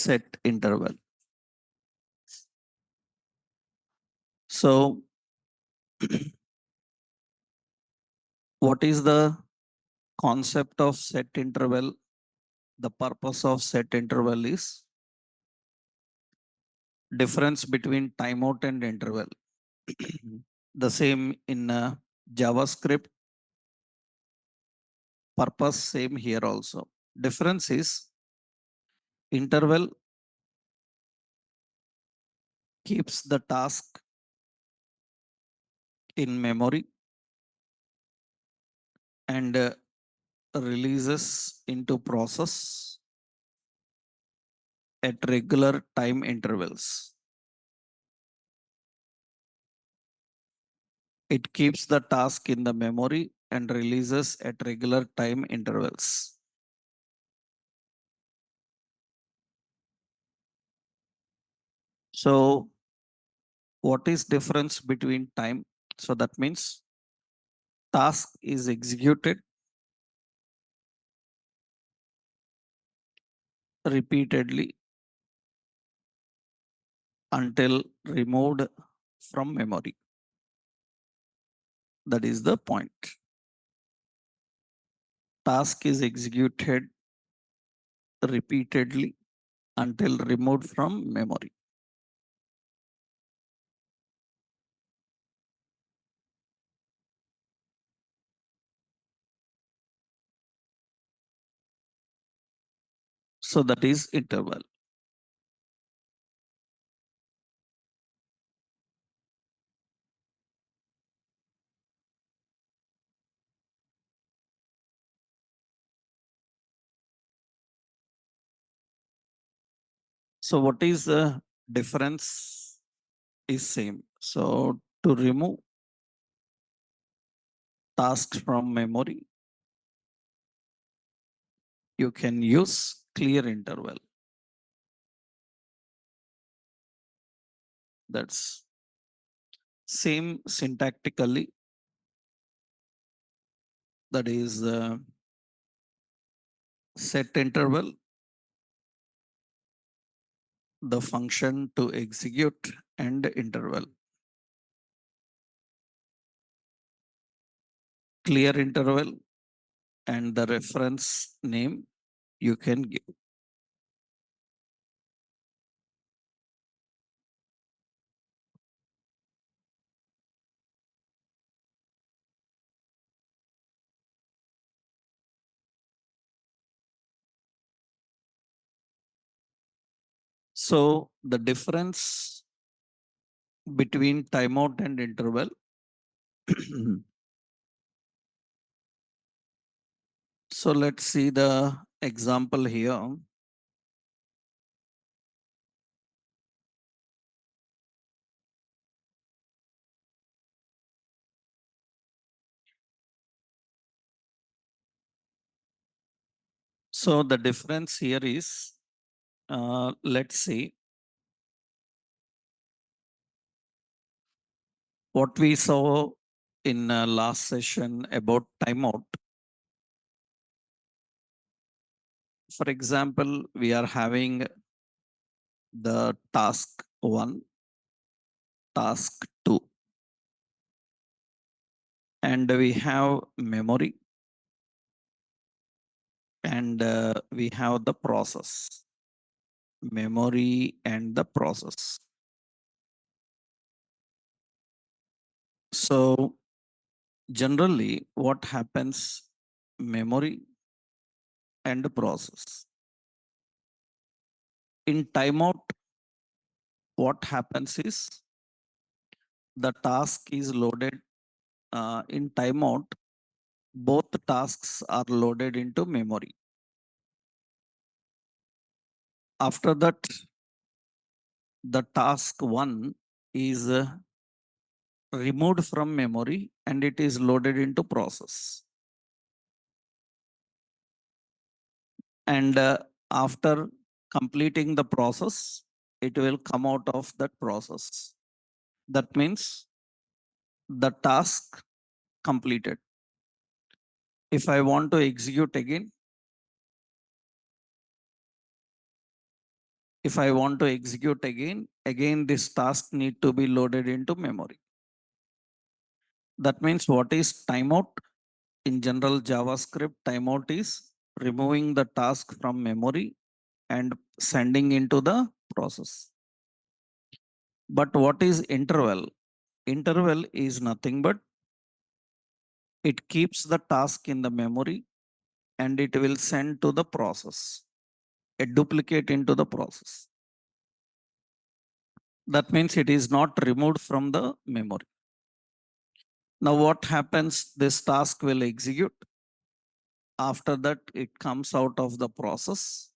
set interval. So what is the concept of set interval? The purpose of set interval is difference between timeout and interval. The same in JavaScript, purpose same here also. Difference is interval keeps the task in memory and releases into process at regular time intervals. It keeps the task in the memory and releases at regular time intervals. So what is difference between time? So that means task is executed repeatedly until removed from memory. That is the point. Task is executed repeatedly until removed from memory. So that is interval. So what is the difference is same. So to remove tasks from memory, you can use clear interval. That's same syntactically. That is set interval, the function to execute, and interval. Clear interval and the reference name you can give. So the difference between timeout and interval. So let's see the example here. So the difference here is, let's see what we saw in last session about timeout. For example, we are having the task 1, task 2, and we have memory and we have the process. Memory and the process. So generally what happens, memory and process. In timeout, what happens is the task is loaded in timeout, both tasks are loaded into memory. After that, the task 1 is removed from memory and it is loaded into process. And after completing the process, it will come out of that process. That means the task completed. If I want to execute again, If I want to execute again this task need to be loaded into memory. That means what is timeout? In general JavaScript, timeout is removing the task from memory and sending into the process. But what is interval? Interval is nothing but it keeps the task in the memory and it will send to the process, a duplicate into the process. That means it is not removed from the memory. Now what happens? This task will execute. After that, it comes out of the process.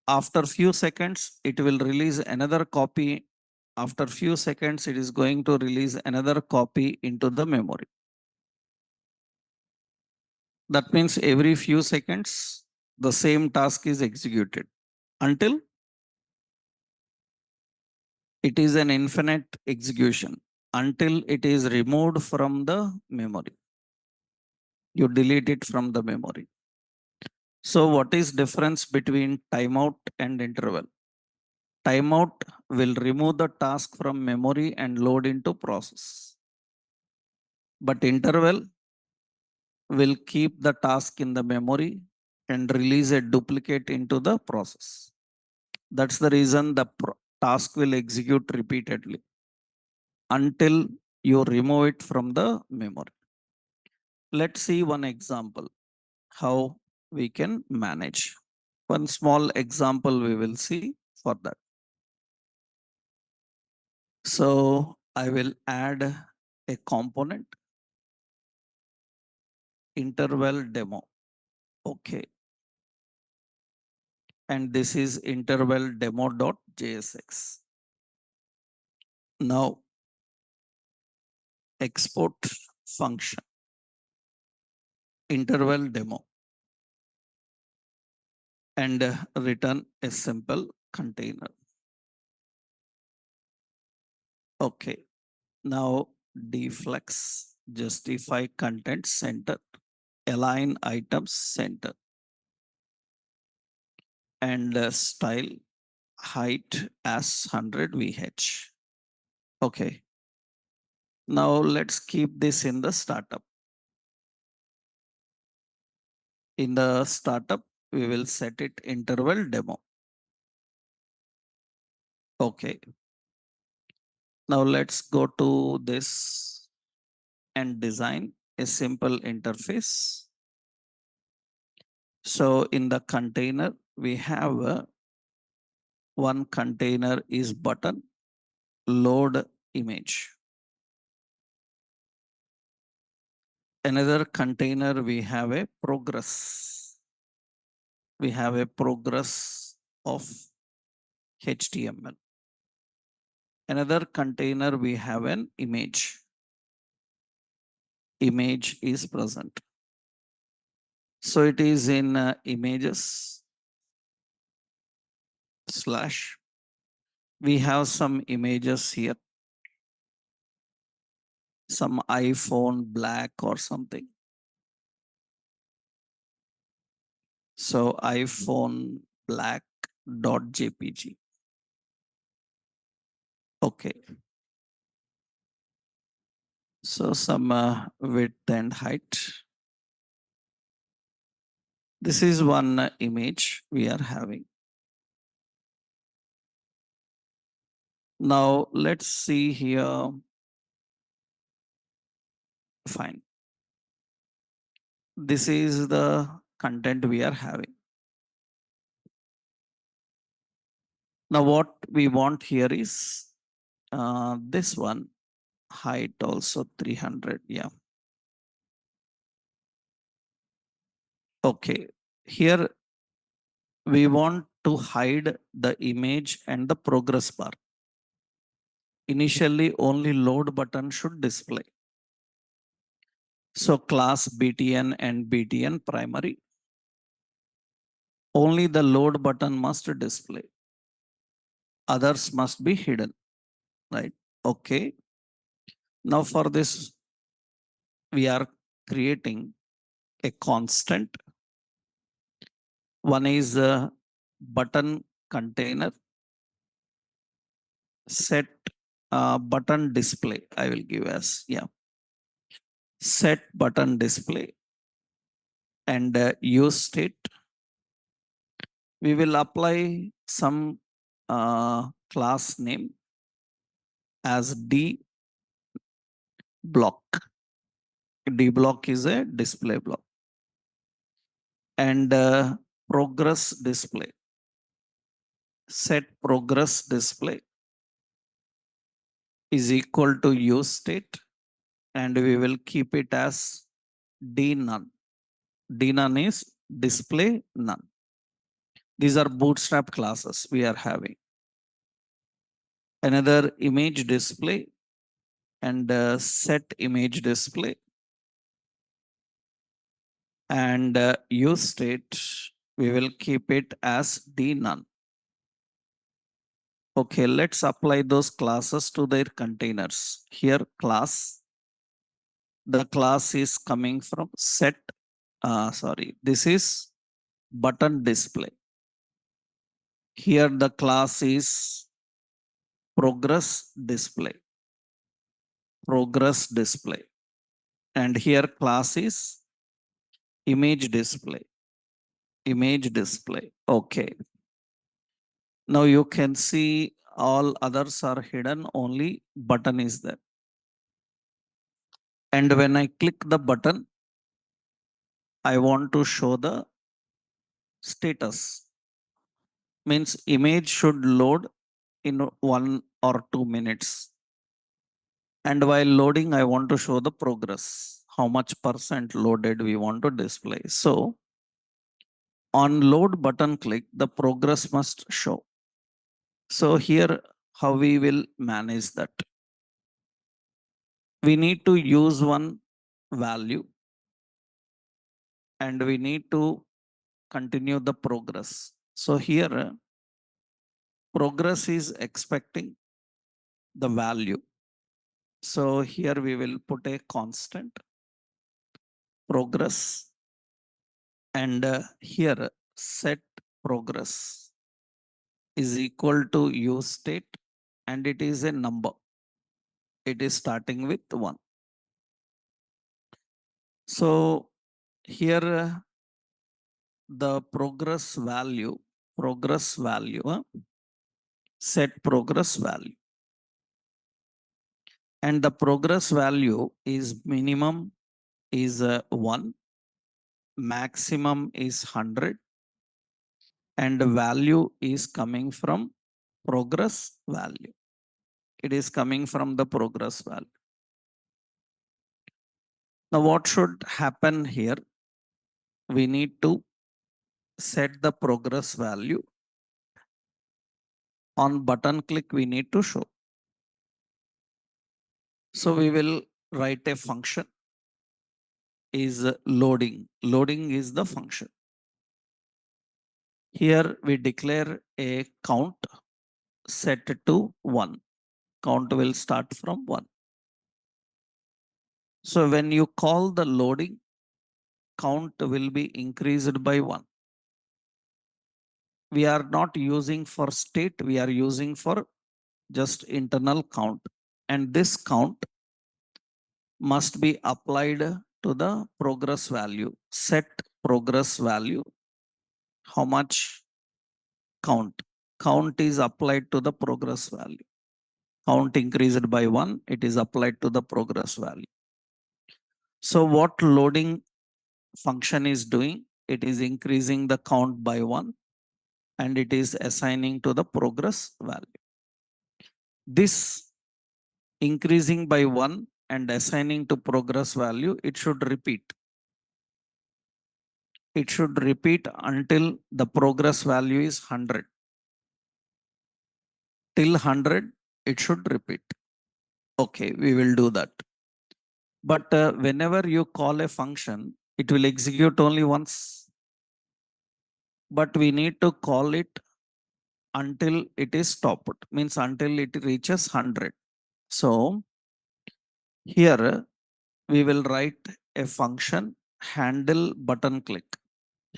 After few seconds, it will release another copy. After few seconds, it is going to release another copy into the memory. That means every few seconds, the same task is executed until it is an infinite execution, until it is removed from the memory. You delete it from the memory. So what is difference between timeout and interval? Timeout will remove the task from memory and load into process. But interval will keep the task in the memory and release a duplicate into the process. That's the reason the task will execute repeatedly until you remove it from the memory. Let's see one example how we can manage. One small example we will see for that. So I will add a component interval demo. Okay. And this is interval demo.jsx. Now export function interval demo and return a simple container. Okay. Now deflex justify content center, align items center, and style height as 100 VH. Okay. Now let's keep this in the startup. In the startup, we will set it interval demo. Okay. Now let's go to this and design a simple interface. So in the container, we have one container is button load image. Another container, we have a progress. We have a progress of HTML. Another container, we have an image. Image is present. So it is in images slash. We have some images here, some iPhone black or something. So iPhone black dot jpg. Okay. So some width and height. This is one image we are having. Now let's see here. Fine. This is the content we are having. Now what we want here is this one height also 300. Yeah. Okay. Here we want to hide the image and the progress bar. Initially only load button should display. So class btn and btn primary. Only the load button must display. Others must be hidden, right? Okay. Now for this, we are creating a constant. One is a button container set button display. I will give as, yeah, set button display and use state. We will apply some class name as D block. D block is a display block. And progress display. Set progress display is equal to use state, and we will keep it as D none. D none is display none. These are bootstrap classes we are having. Another image display and set image display and use state, we will keep it as D none. Okay, let's apply those classes to their containers. Here class, the class is coming from set, this is button display. Here the class is progress display, progress display. And here class is image display, image display. Okay. Now you can see all others are hidden, only button is there. And when I click the button, I want to show the status. Means image should load in 1 or 2 minutes. And while loading, I want to show the progress. How much percent loaded we want to display. So on load button click, the progress must show. So here, how we will manage that? We need to use one value and we need to continue the progress. So here, progress is expecting the value. So here we will put a constant progress and here set progress is equal to use state and it is a number. It is starting with 1. So here the progress value, set progress value. And the progress value is minimum is 1, maximum is 100, and the value is coming from progress value. It is coming from the progress value. Now, what should happen here? We need to set the progress value. On button click, we need to show. So we will write a function is loading. Loading is the function. Here we declare a count set to 1. Count will start from 1. So when you call the loading, count will be increased by 1. We are not using for state, we are using for just internal count. And this count must be applied to the progress value. Set progress value. How much count? Count is applied to the progress value. Count increased by 1, it is applied to the progress value. So what loading function is doing? It is increasing the count by 1 and it is assigning to the progress value. This increasing by 1 and assigning to progress value, it should repeat. It should repeat until the progress value is 100. Till 100, it should repeat. Okay, we will do that. But whenever you call a function, it will execute only once. But we need to call it until it is stopped, means until it reaches 100. So here we will write a function handle button click,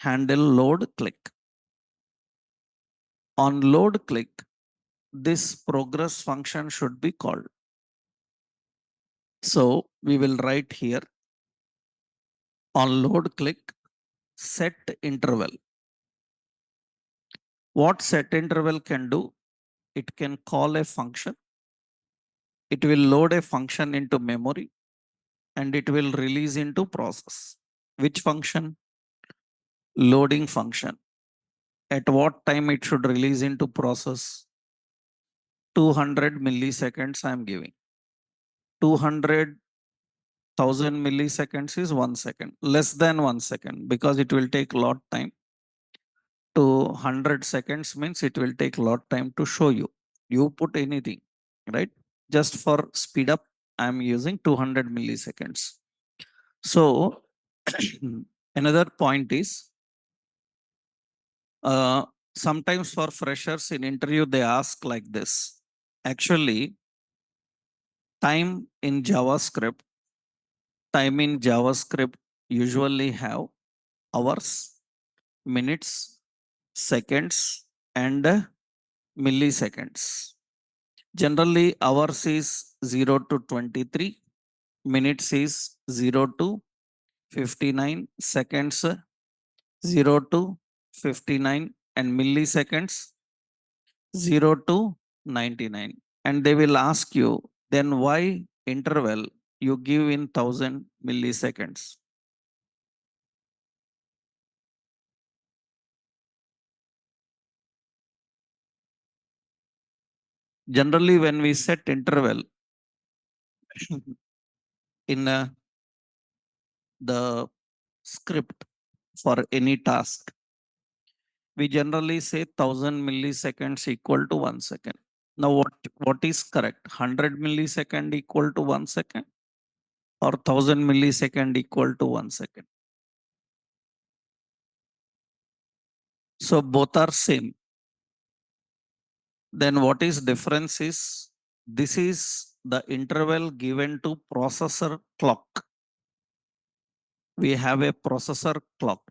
handle load click. On load click, this progress function should be called. So we will write here on load click set interval. What set interval can do? It can call a function. It will load a function into memory and it will release into process. Which function? Loading function. At what time it should release into process? 200 milliseconds I am giving. 200,000 milliseconds is 1 second, less than 1 second, because it will take lot time. To 100 seconds means it will take lot time to show you. You put anything, right? Just for speed up, I am using 200 milliseconds. So another point is, uh, sometimes for freshers in interview, they ask like this. Actually, time in JavaScript, time in JavaScript usually have hours, minutes, seconds, and milliseconds. Generally, hours is 0 to 23, minutes is 0 to 59, seconds 0 to 59, and milliseconds 0 to 99. And they will ask you, then why interval you give in 1000 milliseconds? Generally, when we set interval in the script for any task, we generally say 1000 milliseconds equal to 1 second. Now, what is correct? 100 millisecond equal to 1 second or 1000 millisecond equal to 1 second? So both are same. Then what is difference is, this is the interval given to processor clock. We have a processor clock.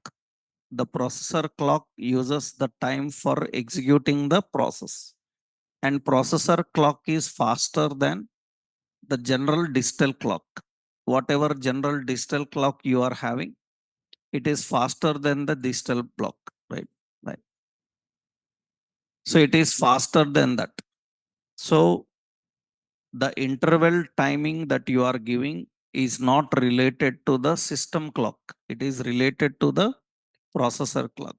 The processor clock uses the time for executing the process. And processor clock is faster than the general digital clock. Whatever general digital clock you are having, it is faster than the digital clock, right? Right. So it is faster than that. So the interval timing that you are giving is not related to the system clock. It is related to the processor clock.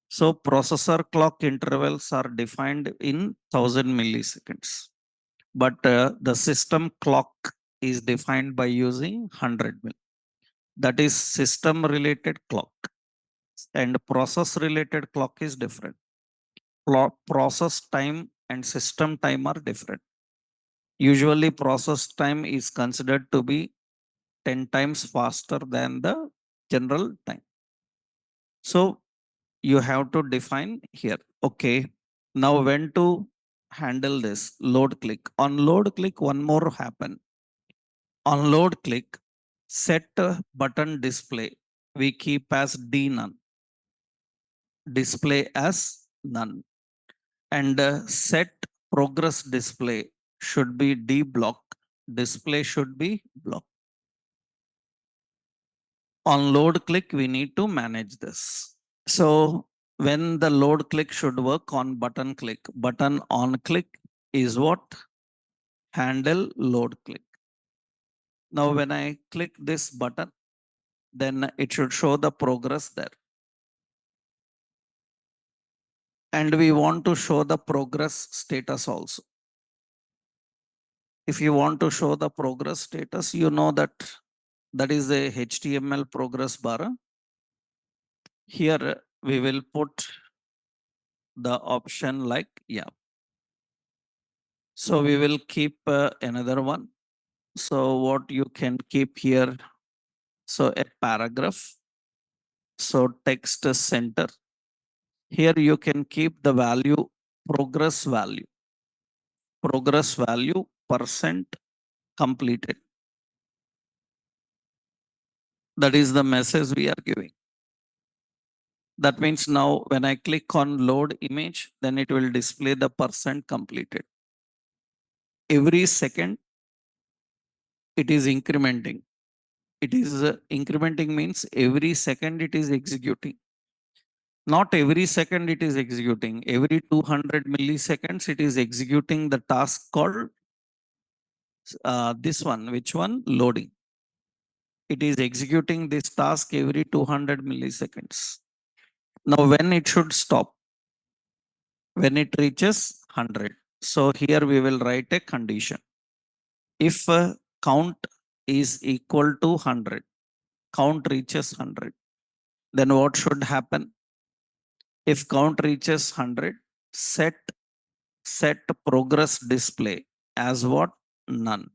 So processor clock intervals are defined in 1000 milliseconds. But the system clock is defined by using 100 mil. That is system related clock, and process related clock is different. Process time and system time are different. Usually process time is considered to be 10 times faster than the general time. So you have to define here. Okay, now when to handle this load click? On load click, one more happen. On load click, set button display, we keep as D none, display as none, and set progress display should be D block, display should be block. On load click, we need to manage this. So when the load click should work on button click, button on click is what? Handle load click. Now when I click this button, then it should show the progress there. And we want to show the progress status also. If you want to show the progress status, you know that that is a HTML progress bar. Here we will put the option like, yeah. So we will keep another one. So what you can keep here, so a paragraph. So text center. Here you can keep the value progress value percent completed. That is the message we are giving. That means now when I click on load image, then it will display the percent completed. Every second it is incrementing. It is incrementing means every second it is executing. Not every second it is executing. Every 200 milliseconds it is executing the task called this one. Which one? Loading. It is executing this task every 200 milliseconds. Now when it should stop? When it reaches 100. So here we will write a condition. If count is equal to 100, count reaches 100, then what should happen? If count reaches 100, set progress display as what? None.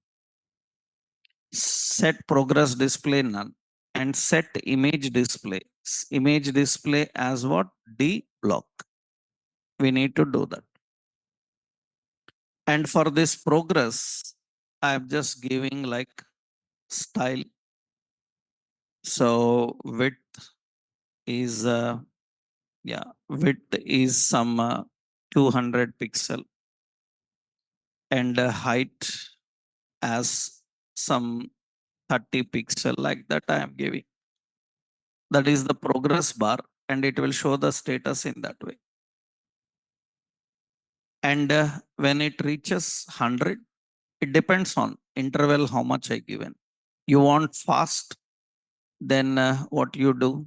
Set progress display none, and set image display as what? D block. We need to do that. And for this progress, I am just giving like style. So width is width is some 200 pixel, and height as some 30 pixel, like that I am giving. That is the progress bar, and it will show the status in that way. And when it reaches 100, it depends on interval how much I given. You want fast, then what you do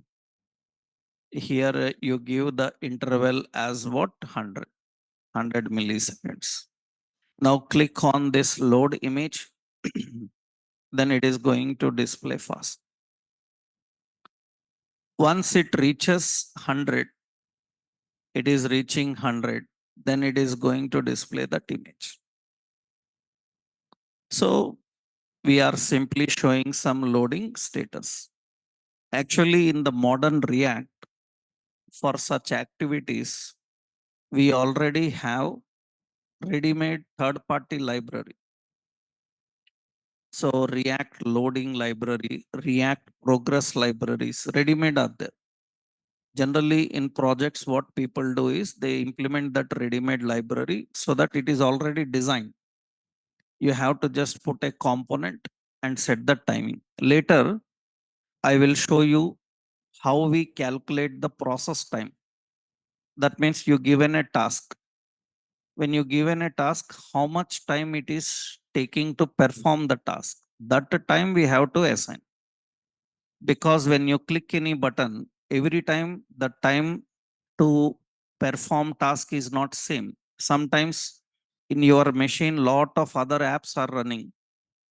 here, you give the interval as what? 100 milliseconds. Now click on this load image, then it is going to display fast. Once it reaches 100, it is reaching 100, then it is going to display that image. So we are simply showing some loading status. Actually, in the modern React, for such activities, we already have ready-made third-party library. So React loading library, React progress libraries, ready-made are there. Generally in projects, what people do is they implement that ready-made library so that it is already designed. You have to just put a component and set the timing. Later, I will show you how we calculate the process time. That means you given a task. When you given a task, how much time it is taking to perform the task. That time we have to assign. Because when you click any button, every time the time to perform task is not same. Sometimes in your machine, lot of other apps are running.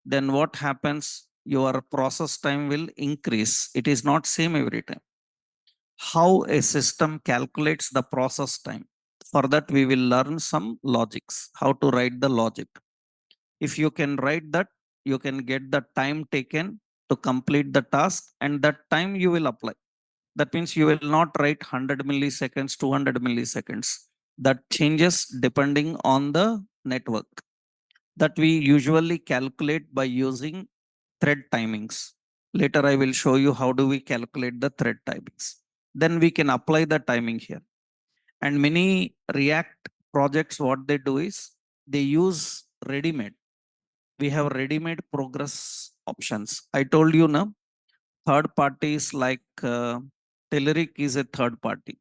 Then what happens? Your process time will increase. It is not same every time. How a system calculates the process time? For that, we will learn some logics, how to write the logic. If you can write that, you can get the time taken to complete the task, and that time you will apply. That means you will not write 100 milliseconds, 200 milliseconds. That changes depending on the network. That we usually calculate by using thread timings. Later, I will show you how do we calculate the thread timings. Then we can apply the timing here. And many React projects, what they do is they use ready-made. We have ready-made progress options. I told you now, third parties like Telerik is a third party.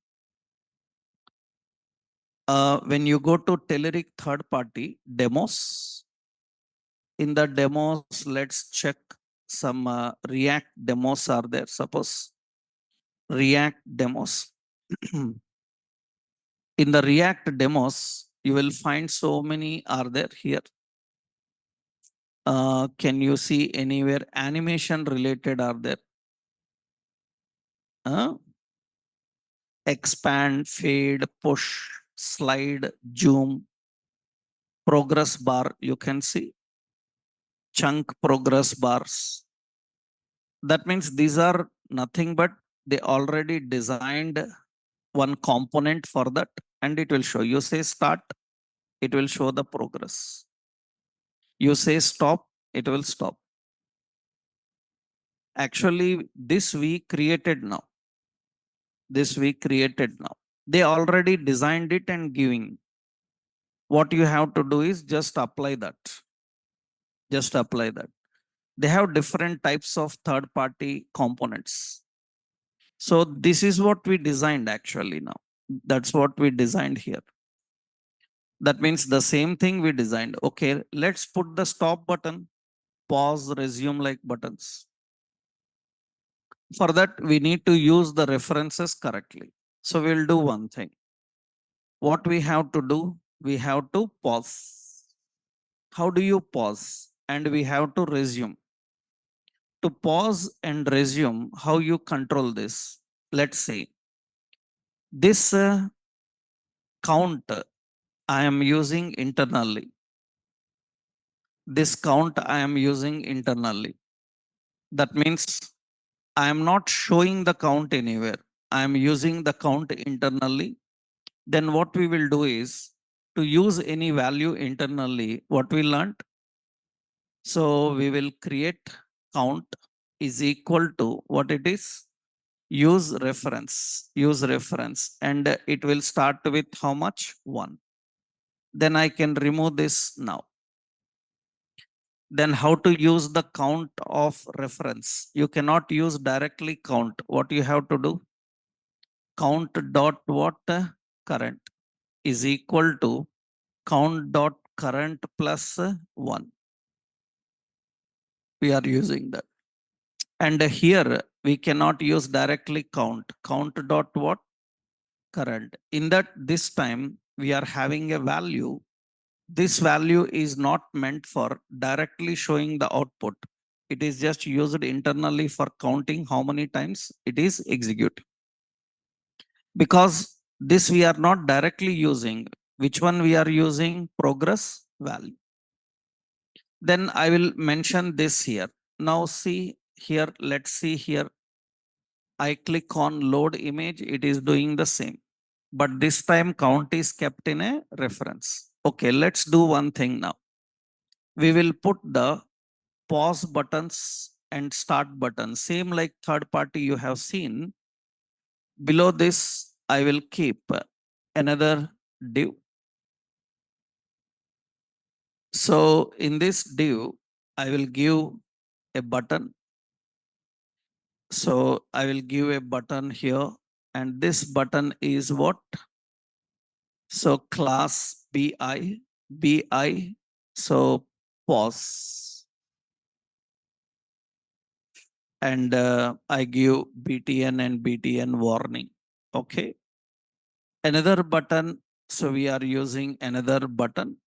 When you go to Telerik third party demos, in the demos, let's check some React demos are there. Suppose React demos. In the React demos, you will find so many are there here. Can you see anywhere animation related are there? Expand, fade, push, slide, zoom, progress bar, you can see chunk progress bars. That means these are nothing but they already designed one component for that, and it will show. You say start, it will show the progress. You say stop, it will stop. Actually, this we created now. This we created now. They already designed it and giving. What you have to do is just apply that. Just apply that. They have different types of third party components. So this is what we designed actually now. That's what we designed here. That means the same thing we designed. Okay, let's put the stop button, pause, resume like buttons. For that, we need to use the references correctly. So we'll do one thing. What we have to do, we have to pause. How do you pause? And we have to resume. To pause and resume, how you control this? Let's say this count I am using internally. This count I am using internally. That means I am not showing the count anywhere. I am using the count internally. Then what we will do is to use any value internally, what we learned. So we will create count is equal to what it is. Use reference, and it will start with how much? 1. Then I can remove this now. Then how to use the count of reference? You cannot use directly count. What you have to do? Count dot what? Current is equal to count dot current plus 1. We are using that. And here we cannot use directly count. Count dot what? Current. In that this time we are having a value. This value is not meant for directly showing the output. It is just used internally for counting how many times it is executed. Because this we are not directly using. Which one we are using? Progress value. Then I will mention this here. Now see here, let's see here. I click on load image, it is doing the same. But this time count is kept in a reference. Okay, let's do one thing now. We will put the pause buttons and start button, same like third party you have seen. Below this, I will keep another div. So in this div, I will give a button. So I will give a button here, and this button is what? So class BI. So pause, and I give BTN and BTN warning. Okay. Another button. So we are using another button,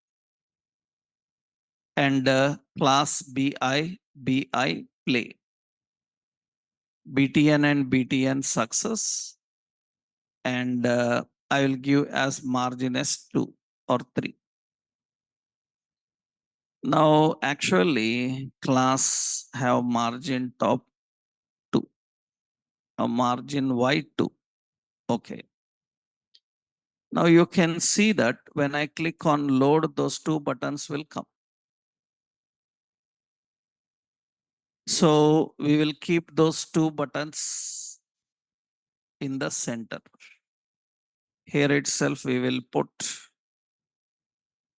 and class BI play. BTN and BTN success, and I will give as margin as 2 or 3. Now actually class have margin top 2, a margin Y2. Okay. Now you can see that when I click on load, those 2 buttons will come. So we will keep those 2 buttons in the center. Here itself we will put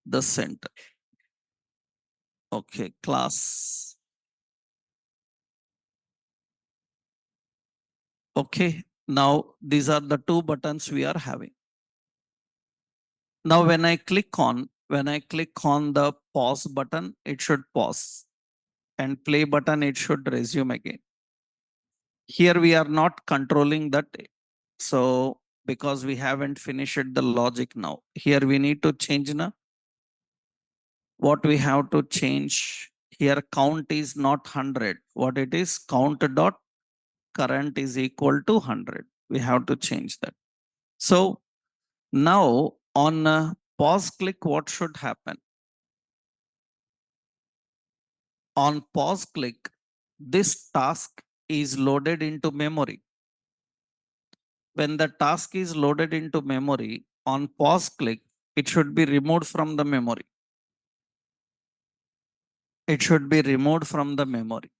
the center. Okay, class. Okay, now these are the 2 buttons we are having. Now when I click on the pause button, it should pause, and play button, it should resume again. Here we are not controlling that. So because we haven't finished the logic now, here we need to change now. What we have to change here, count is not 100. What it is? Count dot current is equal to 100. We have to change that. So now on pause click, what should happen? On pause click, this task is loaded into memory. When the task is loaded into memory, on pause click, it should be removed from the memory. It should be removed from the memory.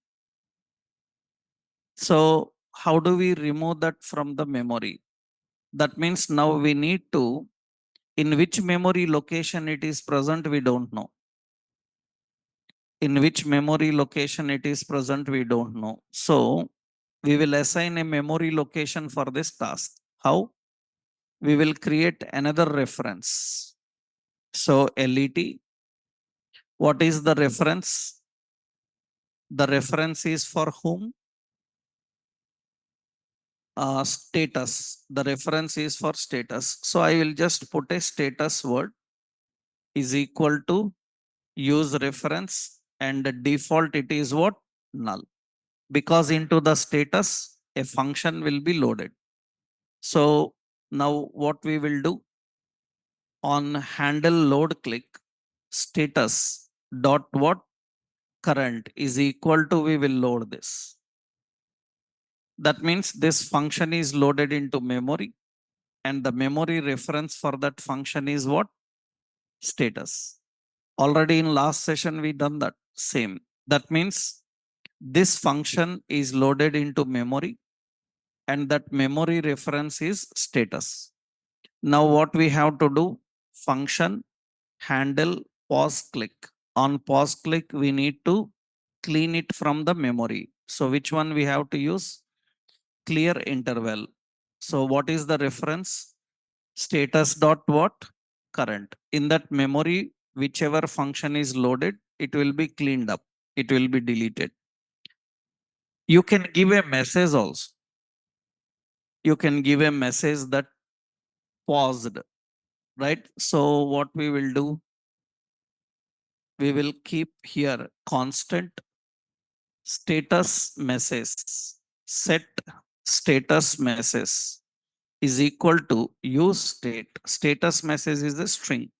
So how do we remove that from the memory? That means now we need to, in which memory location it is present, we don't know. In which memory location it is present, we don't know. So we will assign a memory location for this task. How? We will create another reference. So LET, what is the reference? The reference is for whom? Status. The reference is for status. So I will just put a status word is equal to use reference, and the default it is what? Null. Because into the status a function will be loaded. So now what we will do, on handle load click, status dot what? Current is equal to, we will load this. That means this function is loaded into memory, and the memory reference for that function is what? Status. Already in last session we done that same. That means this function is loaded into memory, and that memory reference is status. Now what we have to do? Function handle pause click. On pause click we need to clean it from the memory. So which one we have to use? Clear interval. So what is the reference? Status dot what? Current. In that memory, whichever function is loaded, it will be cleaned up. It will be deleted. You can give a message also. You can give a message that paused, right? So what we will do? We will keep here constant status message. Set status message is equal to use state. Status message is a string.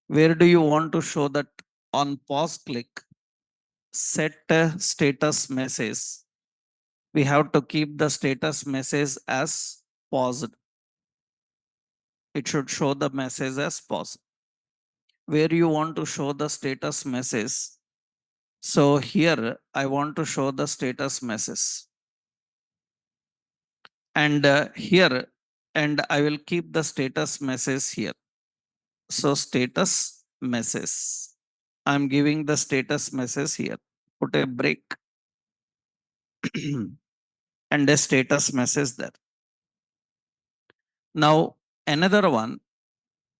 Where do you want to show that? On pause click, set a status message. We have to keep the status message as paused. It should show the message as paused. Where you want to show the status message? So here I want to show the status message. And here, and I will keep the status message here. So status message. I'm giving the status message here. Put a break and a status message there. Now another one,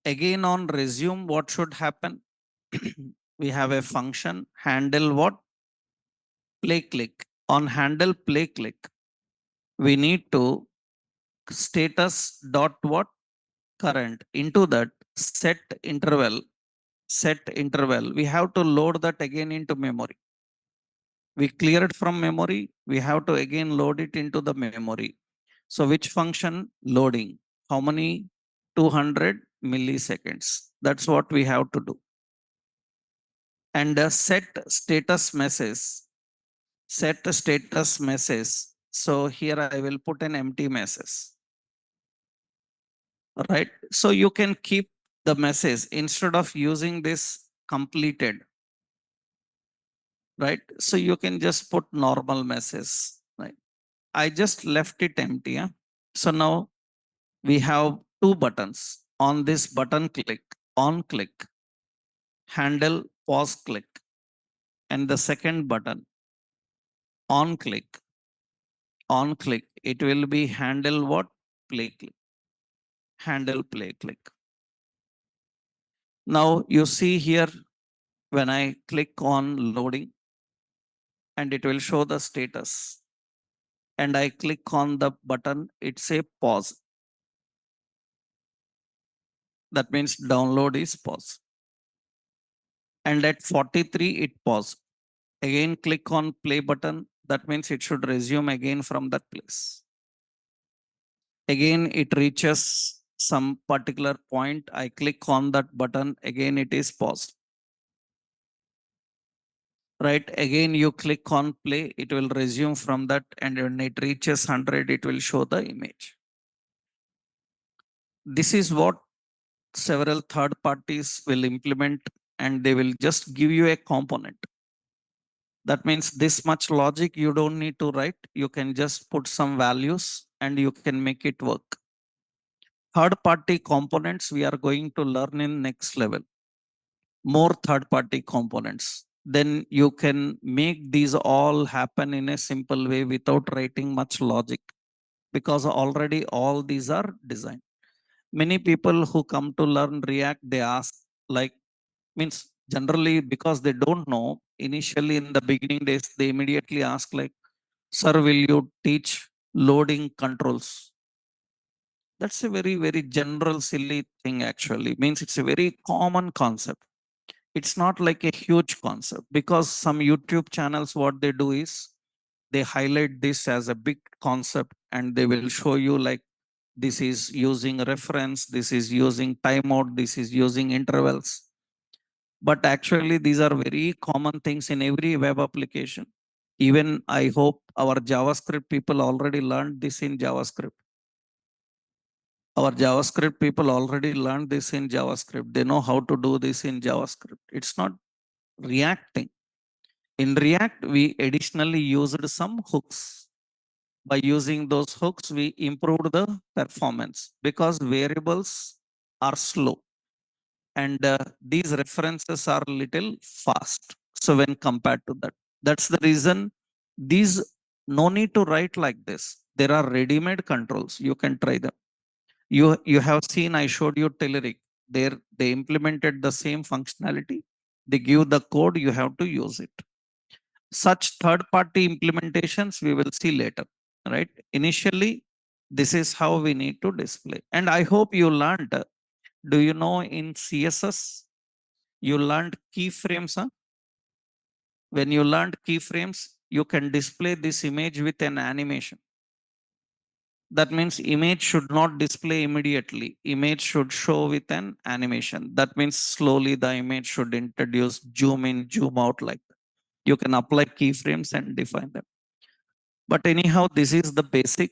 again on resume, what should happen? We have a function handle what? Play click. On handle play click, we need to status dot what? Current. Into that set interval. Set interval. We have to load that again into memory. We clear it from memory. We have to again load it into the memory. So which function? Loading. How many? 200 milliseconds. That's what we have to do. And set status message. Set status message. So here I will put an empty message. Right. So you can keep the message instead of using this completed. Right. So you can just put normal message. Right. I just left it empty. Yeah? So now we have two buttons. On this button click, on click, handle pause click, and the second button on click, on click, it will be handle what? Play click, handle play click. Now you see here when I click on loading, and it will show the status, and I click on the button, it say pause. That means download is pause. And at 43 it pause. Again click on play button, that means it should resume again from that place. Again it reaches some particular point, I click on that button, again it is paused. Right, again you click on play, it will resume from that, and when it reaches 100 it will show the image. This is what several third parties will implement, and they will just give you a component. That means this much logic you don't need to write. You can just put some values and you can make it work. third party components we are going to learn in next level. More third party components, then you can make these all happen in a simple way without writing much logic, because already all these are designed. Many people who come to learn React, they ask, like, means generally because they don't know, initially in the beginning days they immediately ask like, sir, will you teach loading controls? That's a very very general silly thing, actually means it's a very common concept. It's not like a huge concept, because some YouTube channels, what they do is they highlight this as a big concept and they will show you like, this is using reference, this is using timeout, this is using intervals. But actually these are very common things in every web application. Even I hope our JavaScript people already learned this in JavaScript. Our JavaScript people already learned this in JavaScript. They know how to do this in JavaScript. It's not reacting. In React, we additionally used some hooks. By using those hooks, we improved the performance because variables are slow and these references are little fast. So when compared to that, that's the reason these no need to write like this. There are ready-made controls. You can try them. You have seen I showed you Telerik. There they implemented the same functionality. They give the code, you have to use it. Such third party implementations we will see later, right? Initially this is how we need to display. And I hope you learned, do you know in CSS you learned keyframes, huh? When you learned keyframes, you can display this image with an animation. That means image should not display immediately. Image should show with an animation. That means slowly the image should introduce zoom in, zoom out like that. You can apply keyframes and define them. But anyhow, this is the basic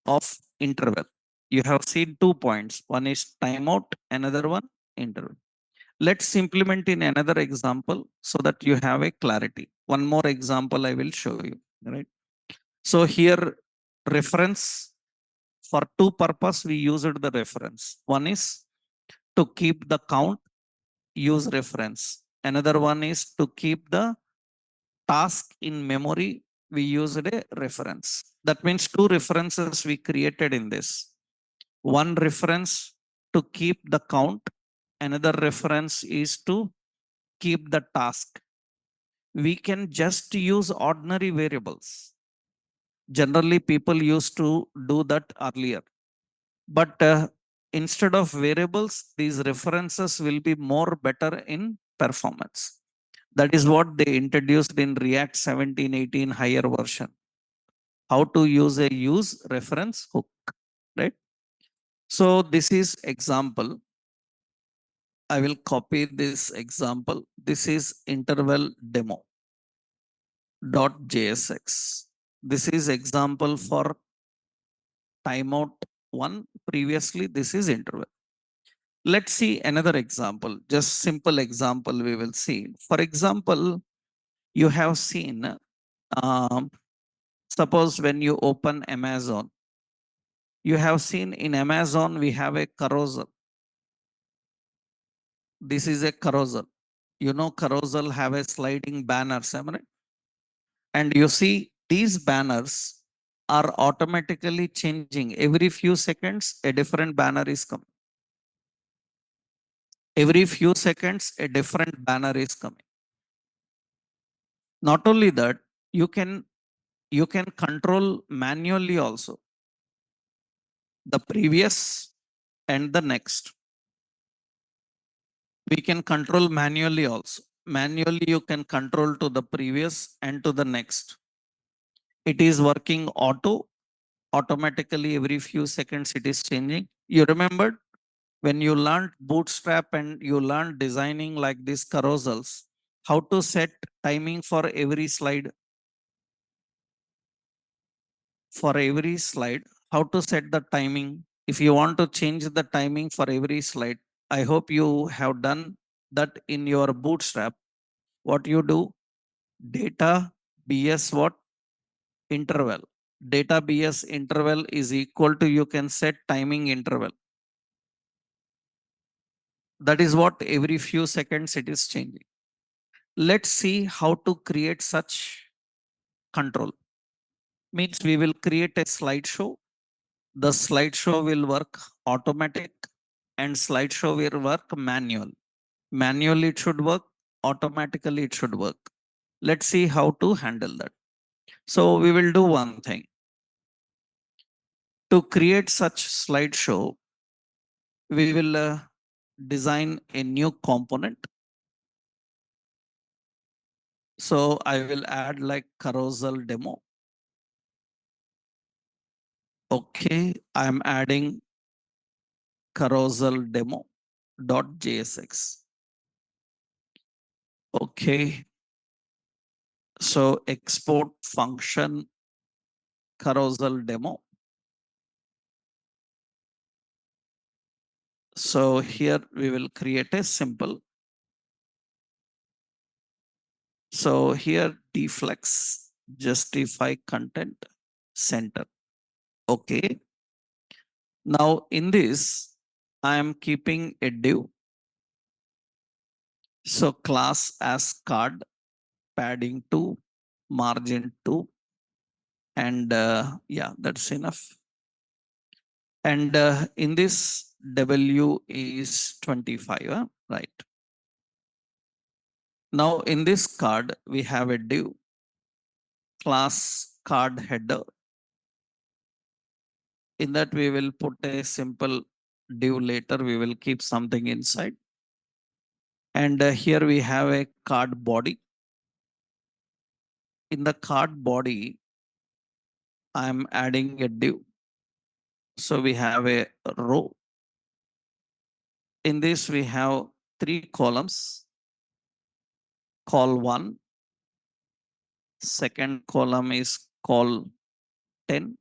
of interval. You have seen 2 points. One is timeout, another one interval. Let's implement in another example so that you have a clarity. One more example I will show you. Right. So here reference, for two purpose we used the reference. One is to keep the count, use reference. Another one is to keep the task in memory, we used a reference. That means two references we created in this. One reference to keep the count, another reference is to keep the task. We can just use ordinary variables. Generally, people used to do that earlier. But instead of variables, these references will be more better in performance. That is what they introduced in React 17, 18 higher version. How to use a use reference hook, right? So this is example. I will copy this example. This is interval demo .jsx. This is example for timeout one. Previously, this is interval. Let's see another example, just simple example we will see. For example, you have seen, um, suppose when you open Amazon, you have seen in Amazon, we have a carousel. This is a carousel. You know, carousel have a sliding banners, am I right? And you see these banners are automatically changing. Every few seconds, a different banner is coming. Every few seconds, a different banner is coming. Not only that, you can control manually also the previous and the next. We can control manually also. Manually, you can control to the previous and to the next. It is working automatically every few seconds it is changing. You remembered when you learned Bootstrap and you learned designing like these carousels, how to set timing for every slide, how to set the timing. If you want to change the timing for every slide, I hope you have done that in your Bootstrap. What you do, data BS what? Interval. Data BS interval is equal to, you can set timing interval. That is what every few seconds it is changing. Let's see how to create such control. Means we will create a slideshow. The slideshow will work automatic and slideshow will work manual. Manually it should work, automatically it should work. Let's see how to handle that. So we will do one thing. To create such slideshow, we will design a new component. So I will add like carousel demo. Okay, I am adding carousel demo dot .jsx. Okay, so export function carousel demo. So here we will create a simple. So here deflex justify content center. Okay. Now in this, I am keeping a div. So class as card, padding 2, margin 2, and yeah, that's enough. And in this W is 25, right? Now in this card, we have a div class card header. In that we will put a simple div later, we will keep something inside. And here we have a card body. In the card body, I am adding a div. So we have a row. In this, we have 3 columns. Call 1. Second column is call 10.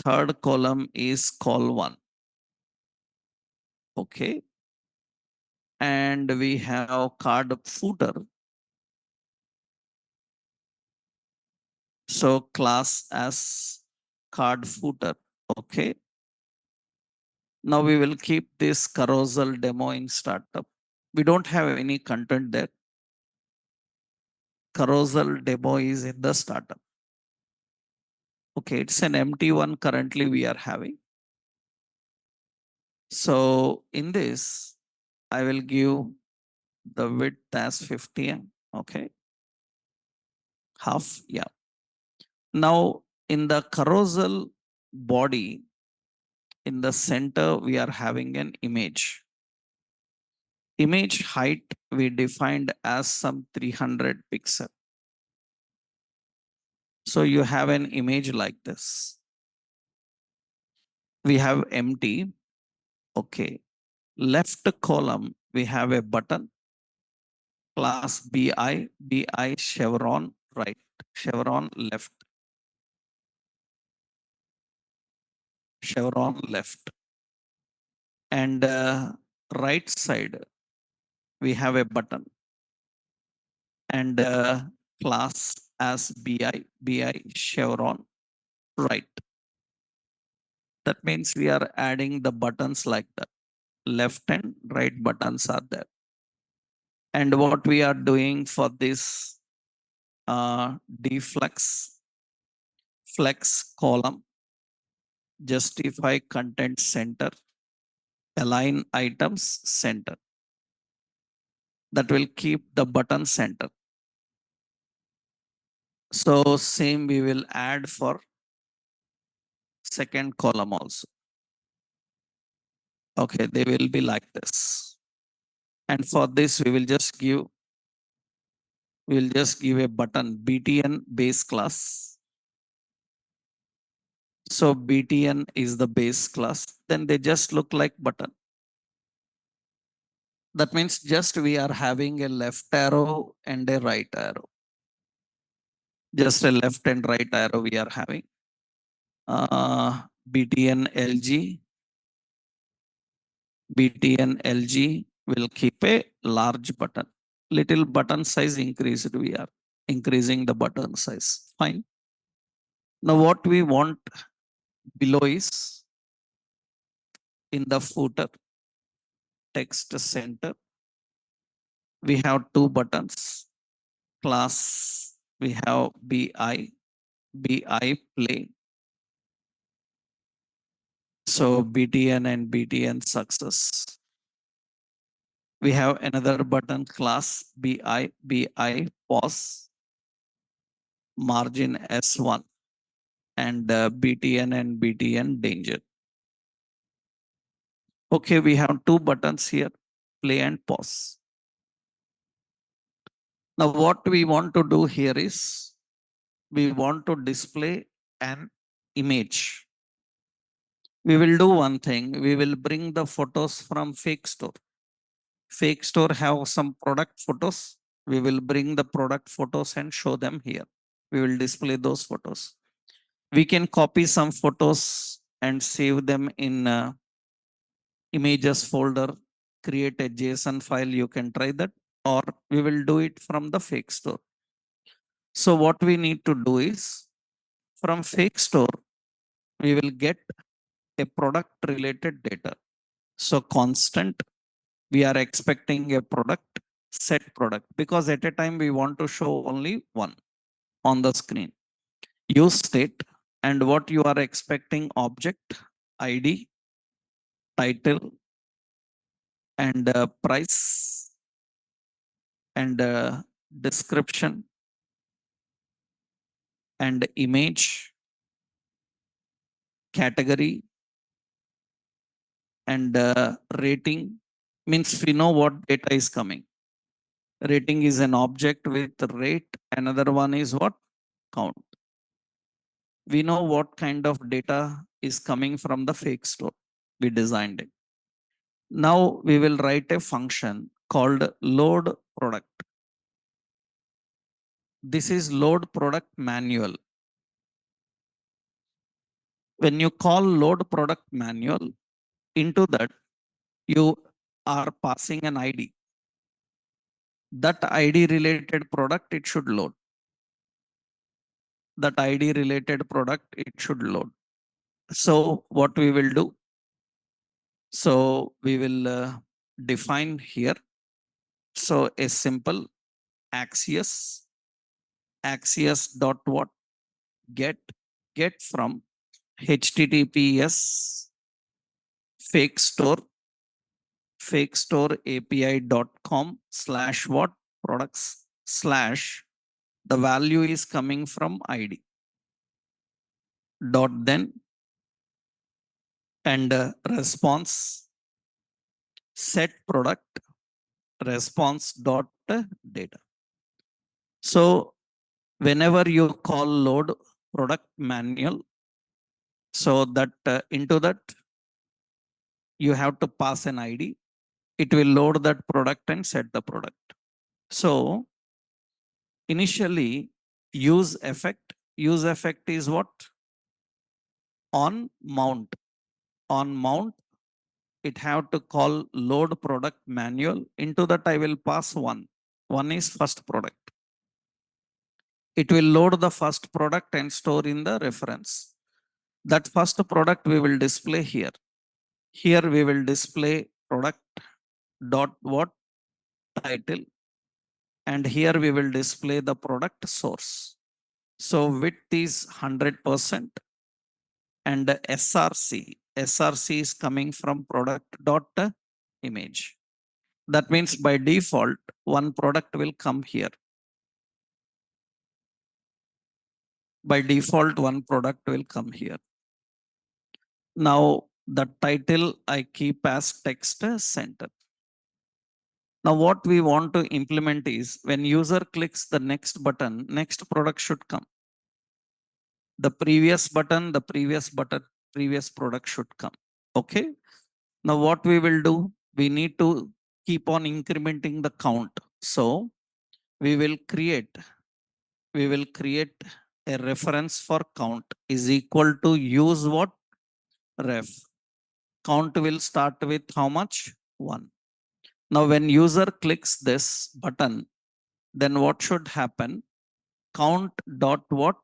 Third column is call 1. Okay. And we have card footer. So class as card footer. Okay. Now we will keep this carousel demo in startup. We don't have any content there. Carousel demo is in the startup. Okay, it's an empty one currently we are having. So in this, I will give the width as 50. Okay, half. Yeah. Now in the carousel body, in the center, we are having an image. Image height we defined as some 300 pixel. So you have an image like this. We have empty. Okay. Left column, we have a button. Class BI chevron right, chevron left, chevron left. And right side, we have a button. And class as BI chevron right. That means we are adding the buttons like that. Left and right buttons are there. And what we are doing for this deflex flex column, justify content center, align items center. That will keep the button center. So same we will add for second column also. Okay, they will be like this. And for this, we will just give a button BTN base class. So BTN is the base class. Then they just look like button. That means just we are having a left arrow and a right arrow. Just a left and right arrow we are having. BTN LG. BTN LG will keep a large button. Little button size increased. We are increasing the button size. Fine. Now what we want below is in the footer. text center. We have two buttons. Class, we have BI play. So BTN and BTN success. We have another button class BI pause, margin S1, and BTN and BTN danger. Okay, we have two buttons here, play and pause. Now what we want to do here is we want to display an image. We will do one thing. We will bring the photos from fake store. Fake store have some product photos. We will bring the product photos and show them here. We will display those photos. We can copy some photos and save them in images folder, create a JSON file. You can try that, or we will do it from the fake store. So what we need to do is from fake store, we will get a product related data. So constant, we are expecting a product, set product, because at a time we want to show only one on the screen. Use state, and what you are expecting, object, ID, title, and price, and description, and image, category, and rating. Means we know what data is coming. Rating is an object with rate. Another one is what? Count. We know what kind of data is coming from the fake store. We designed it. Now we will write a function called load product. This is load product manual. When you call load product manual, into that you are passing an ID. That ID related product, it should load. That ID related product, it should load. So what we will do? So we will define here. So a simple Axios dot what? Get from HTTPS fake store api.com / what? Products / the value is coming from ID dot then, and response set product response dot data. So whenever you call load product manual, so that into that you have to pass an ID. It will load that product and set the product. So initially use effect is what? On mount. On mount, it have to call load product manual. Into that I will pass one. One is first product. It will load the first product and store in the reference. That first product we will display here. Here we will display product dot what? Title, and here we will display the product source. So width is 100%, and SRC is coming from product dot image. That means by default one product will come here. By default one product will come here. Now the title I keep as text center. Now what we want to implement is when user clicks the next button, next product should come. The previous button, previous product should come. Okay. Now what we will do? We need to keep on incrementing the count. So we will create a reference for count is equal to use what? Ref. Count will start with how much? 1. Now when user clicks this button, then what should happen? Count dot what?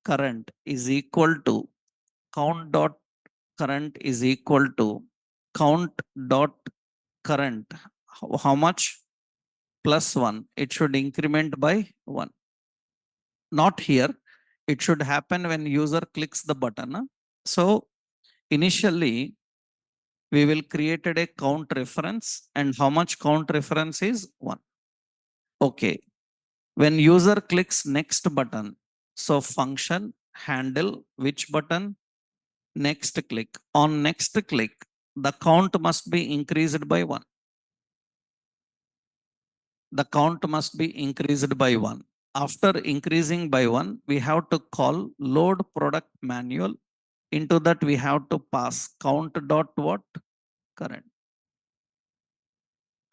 Current is equal to count dot current is equal to count dot current, how much? Plus 1. It should increment by 1. Not here. It should happen when user clicks the button. So initially we will created a count reference, and how much count reference is 1. Okay. When user clicks next button, so function handle which button? Next click. On next click, the count must be increased by 1. The count must be increased by 1. After increasing by 1, we have to call load product manual. Into that we have to pass count dot what? Current.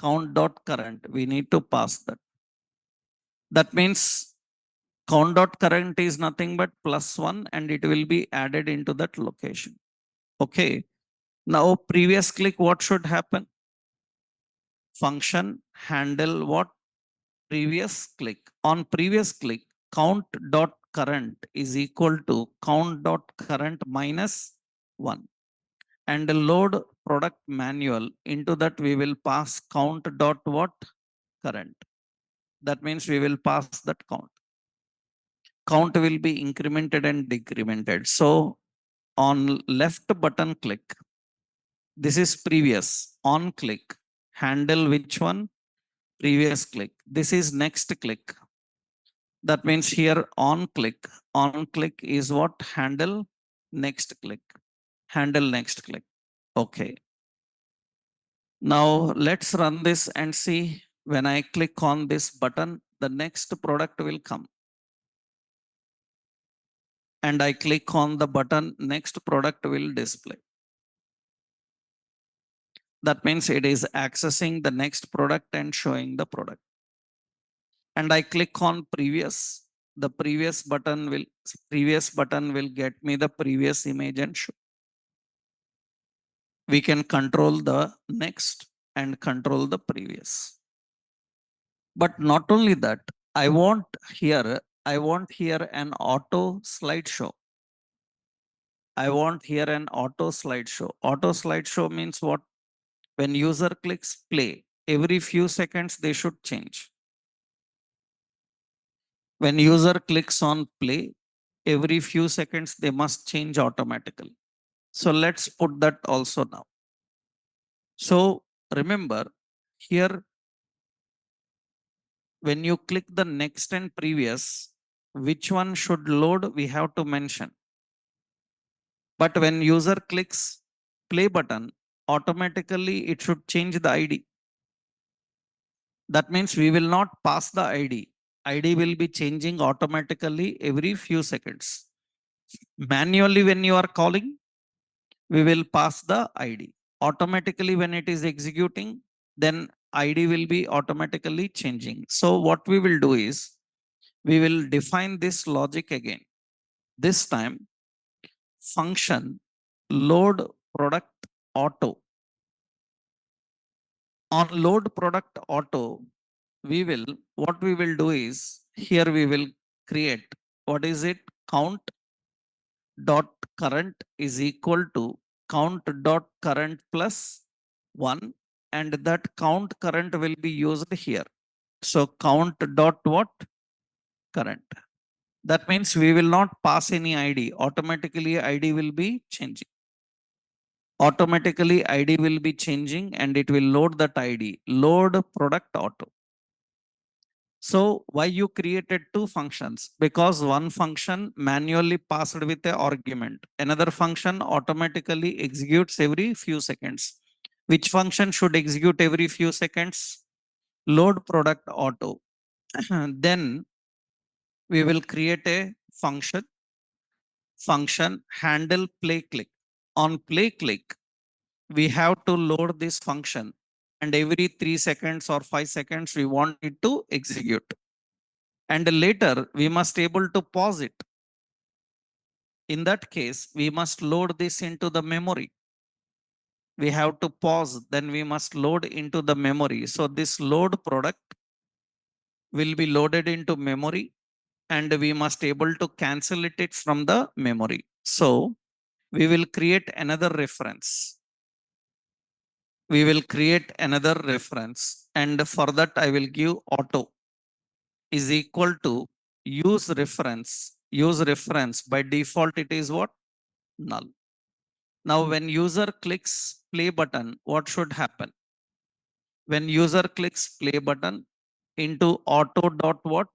Count dot current. We need to pass that. That means count dot current is nothing but plus 1, and it will be added into that location. Okay. Now previous click, what should happen? Function handle what? Previous click. On previous click, count dot current is equal to count dot current minus 1. And load product manual. Into that we will pass count dot what? Current. That means we will pass that count. Count will be incremented and decremented. So on left button click, this is previous. On click, handle which one? Previous click. This is next click. That means here on click is what? Handle next click. Handle next click. Okay. Now let's run this and see. When I click on this button, the next product will come. And I click on the button, next product will display. That means it is accessing the next product and showing the product. And I click on previous. The previous button will get me the previous image and show. We can control the next and control the previous. But not only that, I want here an auto slideshow. I want here an auto slideshow. Auto slideshow means what? When user clicks play, every few seconds they should change. When user clicks on play, every few seconds they must change automatically. So let's put that also now. So remember here, when you click the next and previous, which one should load? We have to mention. But when user clicks play button, automatically it should change the ID. That means we will not pass the ID. ID will be changing automatically every few seconds. Manually, when you are calling, we will pass the ID. Automatically, when it is executing, then ID will be automatically changing. So what we will do is, we will define this logic again. This time, function load product auto. On load product auto, what we will do is, here we will create, what is it? Count dot current is equal to count dot current plus 1, and that count current will be used here. So count dot what? Current. That means we will not pass any ID. Automatically ID will be changing. Automatically ID will be changing, and it will load that ID. Load product auto. So why you created two functions? Because one function manually passed with a argument. Another function automatically executes every few seconds. Which function should execute every few seconds? Load product auto. Then we will create a function handle play click. On play click, we have to load this function, and every 3 seconds or 5 seconds we want it to execute. And later we must able to pause it. In that case, we must load this into the memory. We have to pause, then we must load into the memory. So this load product will be loaded into memory, and we must able to cancel it from the memory. So we will create another reference. we will create another reference, and for that I will give auto is equal to use reference. Use reference by default it is what? Null. Now when user clicks play button, what should happen? When user clicks play button into auto dot what?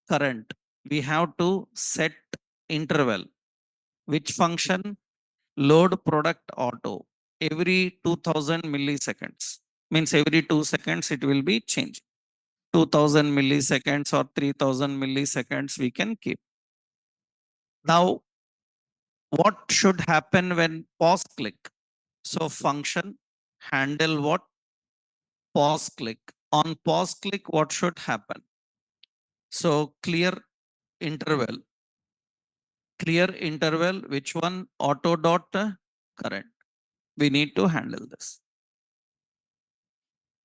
Current, we have to set interval. Which function? Load product auto. Every 2000 milliseconds. Means every 2 seconds it will be changed. 2000 milliseconds or 3000 milliseconds we can keep. Now, what should happen when pause click? So function handle what? Pause click. On pause click, what should happen? So interval, clear interval, which one? Auto dot current. We need to handle this.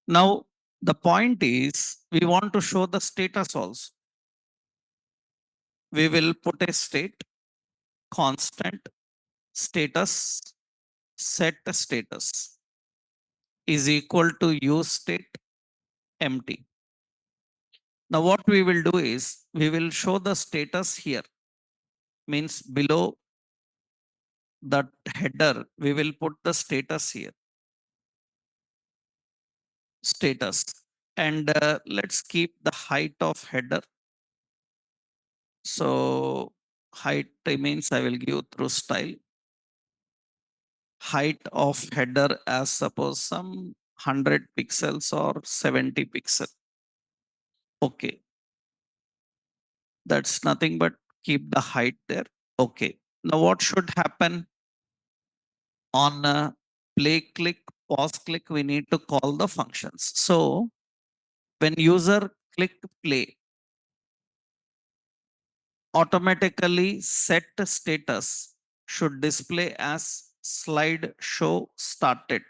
Now, the point is we want to show the status also. We will put a state, constant, status, set status is equal to use state empty. Now what we will do is we will show the status here, means below that header we will put the status here, status, and let's keep the height of header. So height means I will give through style, height of header as suppose some 100 pixels or 70 pixel. Okay, that's nothing but keep the height there. Okay, now what should happen? On play click, pause click, we need to call the functions. So when user click play, automatically set status should display as slide show started.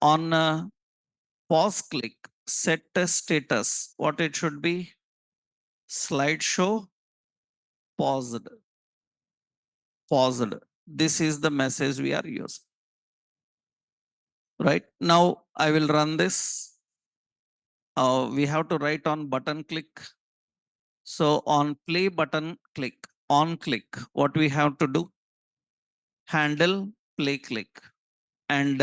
On pause click, set status, what it should be? Slideshow paused. Paused. This is the message we are using. Right now, I will run this. We have to write on button click. So on play button click, on click, what we have to do? Handle play click. And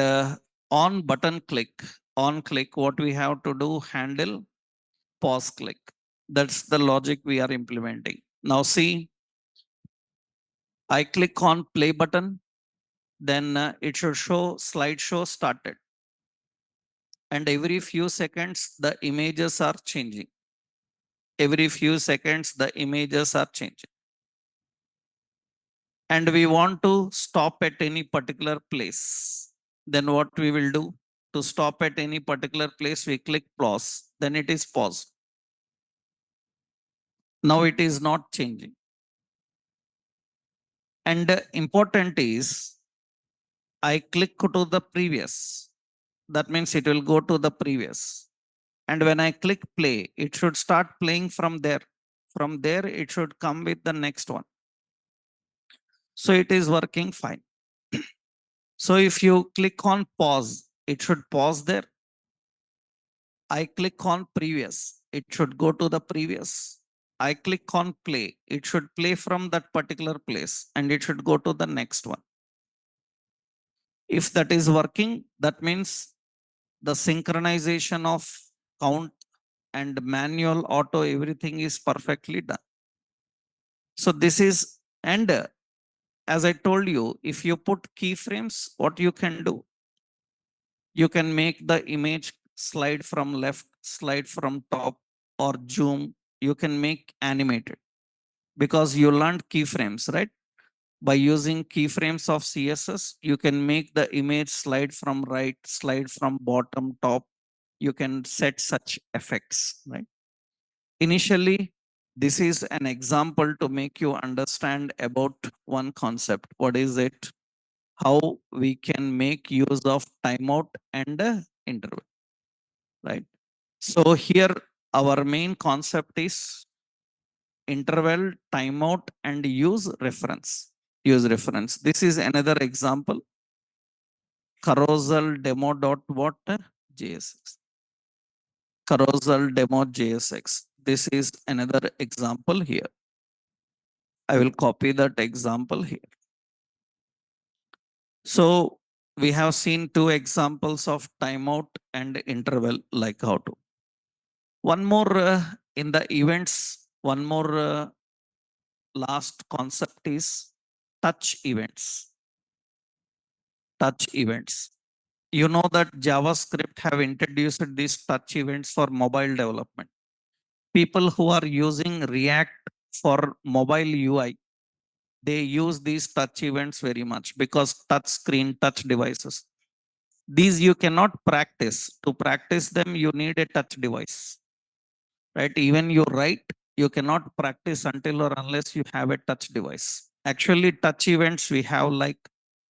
on button click, on click, what we have to do? Handle pause click. That's the logic we are implementing. Now see, I click on play button, then it should show slideshow started. And every few seconds, the images are changing. Every few seconds, the images are changing. And we want to stop at any particular place. Then what we will do? To stop at any particular place, we click pause. Then it is paused. Now it is not changing. And important is, I click to the previous. That means it will go to the previous. And when I click play, it should start playing from there. From there, it should come with the next one. So it is working fine. So if you click on pause, it should pause there. I click on previous, it should go to the previous. I click on play, it should play from that particular place and it should go to the next one. If that is working, that means the synchronization of count and manual auto, everything is perfectly done. So this is, and as I told you, if you put keyframes, what you can do? You can make the image slide from left, slide from top, or zoom. You can make animated because you learned keyframes, right? By using keyframes of CSS, you can make the image slide from right, slide from bottom, top. You can set such effects, right? Initially, this is an example to make you understand about one concept. What is it? How we can make use of timeout and interval, right? So here our main concept is interval, timeout, and use reference. Use reference. This is another example. carousel demo dot what JSX. Carousel demo JSX. This is another example here. I will copy that example here. So we have seen two examples of timeout and interval, like how to. One more in the events, one more last concept is touch events. Touch events. You know that JavaScript have introduced these touch events for mobile development. People who are using React for mobile UI, they use these touch events very much because touch screen, touch devices. These you cannot practice. To practice them, you need a touch device, right? Even you write, you cannot practice until or unless you have a touch device. Actually, touch events we have like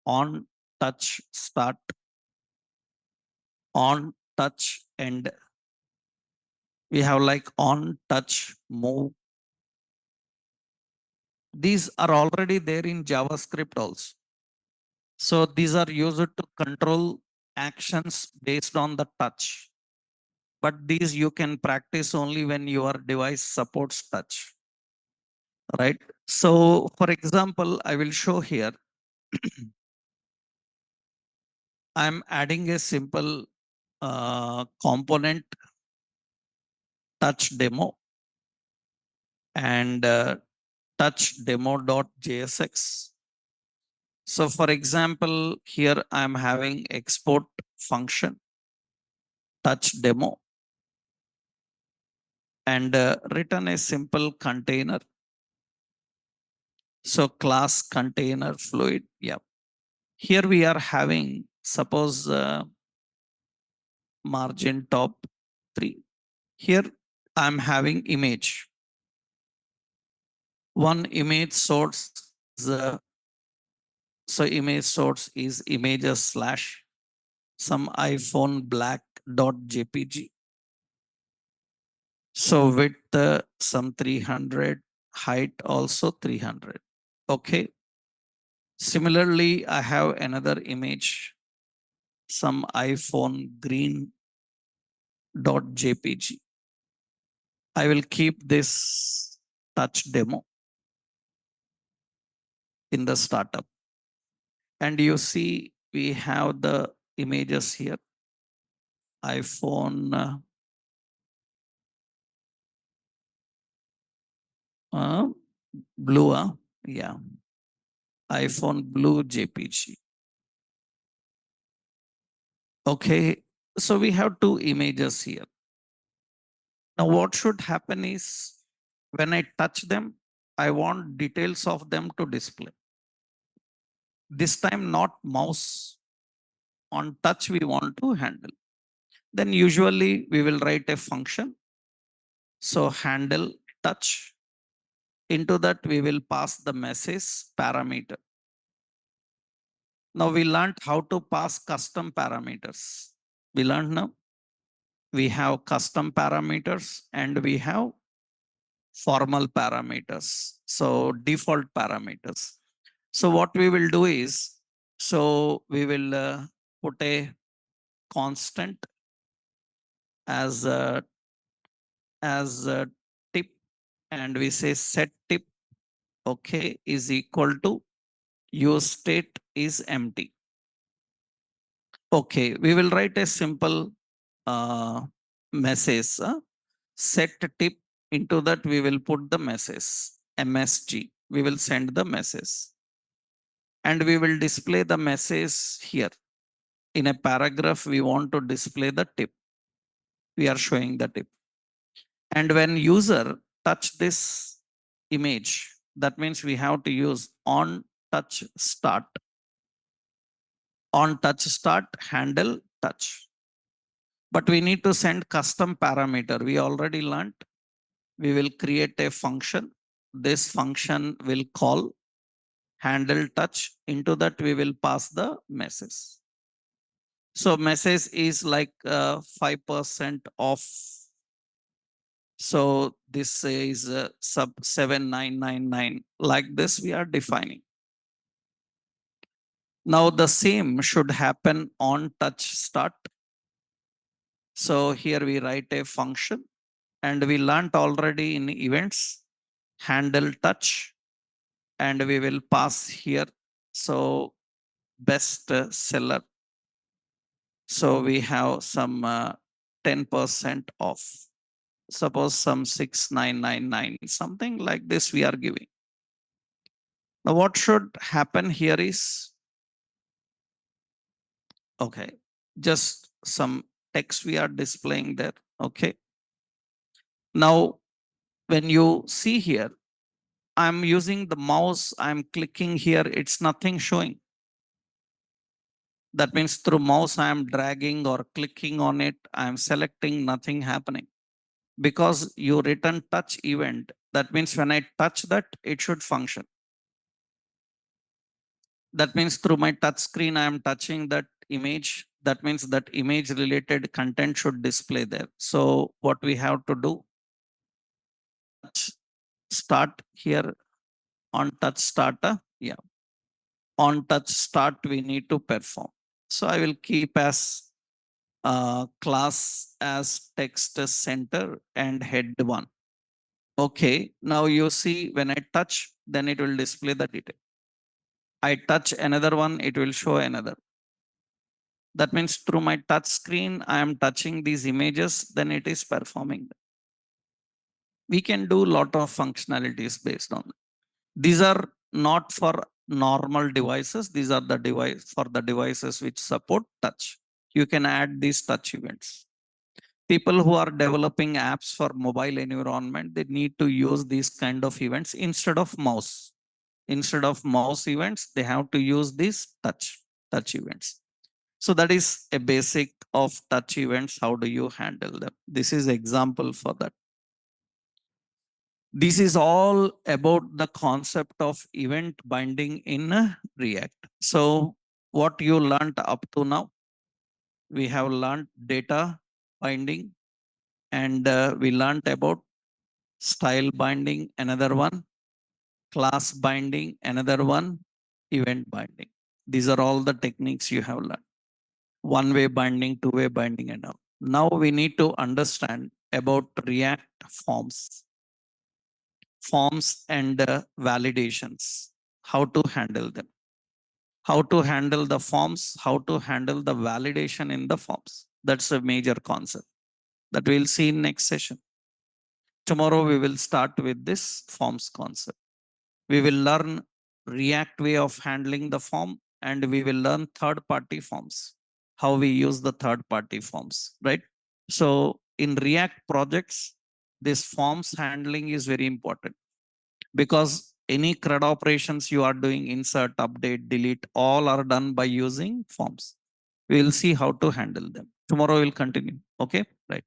on, touch, start, on, touch, end. We have like on, touch, move. These are already there in JavaScript also. So these are used to control actions based on the touch. But these you can practice only when your device supports touch, right? So for example, I will show here. I'm adding a simple component touch demo and touch demo.jsx. So for example, here I'm having export function touch demo and return a simple container. So class container fluid. Yeah. Here we are having, suppose margin top 3. Here I'm having image. One image source is so image source is images slash some iPhone black dot jpg. So width some 300, height also 300. Okay. Similarly, I have another image, some iPhone green dot jpg. I will keep this touch demo in the startup. And you see, we have the images here. iPhone blue, yeah, iPhone blue JPG. Okay, so we have two images here. Now, what should happen is when I touch them, I want details of them to display. This time, not mouse. On touch, we want to handle. Then, usually, we will write a function. So, handle touch. Into that, we will pass the message parameter. Now, we learned how to pass custom parameters. We learned now we have custom parameters and we have formal parameters. So default parameters. So what we will do is, so we will put a constant as a tip, and we say set tip, okay, is equal to use state is empty. Okay, we will write a simple message. Set tip, into that we will put the message MSG. We will send the message and we will display the message here. In a paragraph, we want to display the tip. We are showing the tip. And when user touch this image, that means we have to use on touch start. On touch start, handle touch. But we need to send custom parameter. We already learned. We will create a function. This function will call handle touch. Into that, we will pass the message. So message is like 5% off. So this is sub 7999. Like this, we are defining. Now the same should happen on touch start. So here we write a function, and we learnt already in events handle touch, and we will pass here. So best seller. So we have some 10% off. Suppose some 6999, something like this we are giving. Now what should happen here is, okay, just some text we are displaying there. Okay. Now when you see here, I'm using the mouse, I'm clicking here, it's nothing showing. That means through mouse, I'm dragging or clicking on it, I'm selecting, nothing happening. Because you return touch event, that means when I touch that, it should function. That means through my touch screen, I am touching that image. That means that image related content should display there. So what we have to do, start here on touch starter. Yeah. On touch start, we need to perform. So I will keep as class as text center and head one. Okay, now you see when I touch, then it will display the detail. I touch another one, it will show another. That means through my touch screen, I am touching these images, then it is performing. We can do a lot of functionalities based on it. These are not for normal devices. These are the device for the devices which support touch. You can add these touch events. People who are developing apps for mobile environment, they need to use these kind of events instead of mouse. Instead of mouse events, they have to use these touch events. So that is a basic of touch events. How do you handle them? This is example for that. This is all about the concept of event binding in React. So what you learned up to now, we have learned data binding, and we learned about style binding, another one, class binding, another one, event binding. These are all the techniques you have learned. One-way binding, two-way binding, and all. Now we need to understand about React forms, and validations, how to handle them, how to handle the forms, how to handle the validation in the forms. That's a major concept that we'll see in next session. Tomorrow we will start with this forms concept. We will learn React way of handling the form, and we will learn third party forms, how we use the third party forms, right? So in React projects, this forms handling is very important, because any CRUD operations you are doing, insert, update, delete, all are done by using forms. We will see how to handle them. Tomorrow we'll continue. Okay, right.